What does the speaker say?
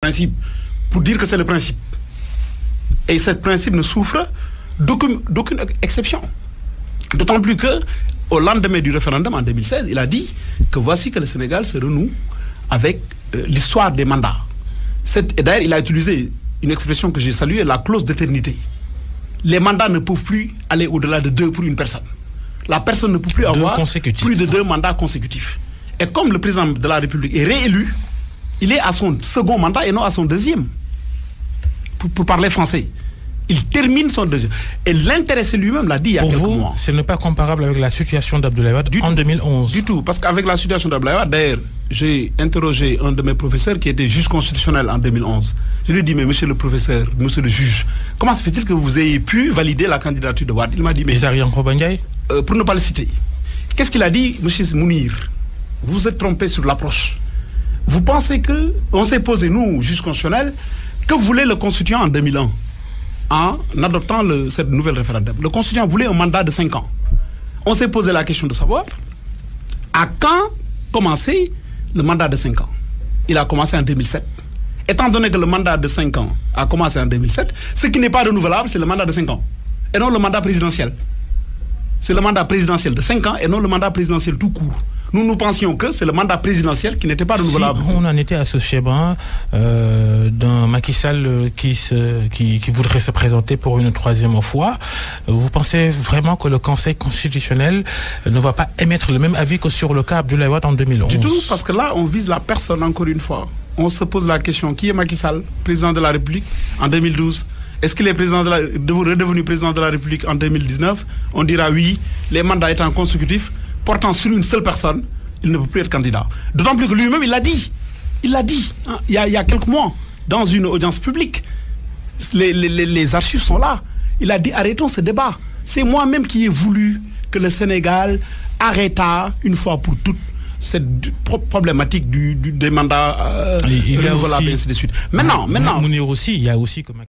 principe pour dire que c'est le principe. Et ce principe ne souffre d'aucune exception. D'autant plus que, au lendemain du référendum en 2016, il a dit que voici que le Sénégal se renoue avec l'histoire des mandats. Et d'ailleurs, il a utilisé une expression que j'ai saluée, la clause d'éternité. Les mandats ne peuvent plus aller au-delà de 2 pour une personne. La personne ne peut plus avoir plus de 2 mandats consécutifs. Et comme le président de la République est réélu, il est à son second mandat et non à son deuxième. Pour parler français. Il termine son deuxième. Et l'intéressé lui-même l'a dit il y a quelques mois. Pour vous, ce n'est pas comparable avec la situation d'Abdoulaye Wade en 2011. Du tout, parce qu'avec la situation d'Abdoulaye Wade, d'ailleurs, j'ai interrogé un de mes professeurs qui était juge constitutionnel en 2011. Je lui ai dit, mais monsieur le professeur, monsieur le juge, comment se fait-il que vous ayez pu valider la candidature de Wade? Il m'a dit, mais... pour ne pas le citer. Qu'est-ce qu'il a dit, monsieur Mounir? Vous vous êtes trompé sur l'approche. Vous pensez que... On s'est posé, nous, juge constitutionnel, que voulait le constituant en 2001 en adoptant cette nouvelle référendum? Le constituant voulait un mandat de 5 ans. On s'est posé la question de savoir à quand commencer le mandat de 5 ans. Il a commencé en 2007. Étant donné que le mandat de 5 ans a commencé en 2007, ce qui n'est pas renouvelable, c'est le mandat de 5 ans. Et non le mandat présidentiel. C'est le mandat présidentiel de 5 ans et non le mandat présidentiel tout court. Nous pensions que c'est le mandat présidentiel qui n'était pas renouvelable. Si on en était à ce schéma d'un Macky Sall qui voudrait se présenter pour une 3e fois, vous pensez vraiment que le Conseil constitutionnel ne va pas émettre le même avis que sur le cas Abdoulaye Wade en 2011? Du tout, parce que là, on vise la personne encore une fois. On se pose la question, qui est Macky Sall, président de la République, en 2012? Est-ce qu'il est redevenu président de la République en 2019? On dira oui, les mandats étant consécutifs, portant sur une seule personne, il ne peut plus être candidat. D'autant plus que lui-même, il l'a dit. Il l'a dit, hein, il y a quelques mois, dans une audience publique. Les archives sont là. Il a dit, arrêtons ce débat. C'est moi-même qui ai voulu que le Sénégal arrêta, une fois pour toutes, cette problématique des mandats renouvelables et ainsi de suite. Maintenant... Mounir aussi, il y a aussi...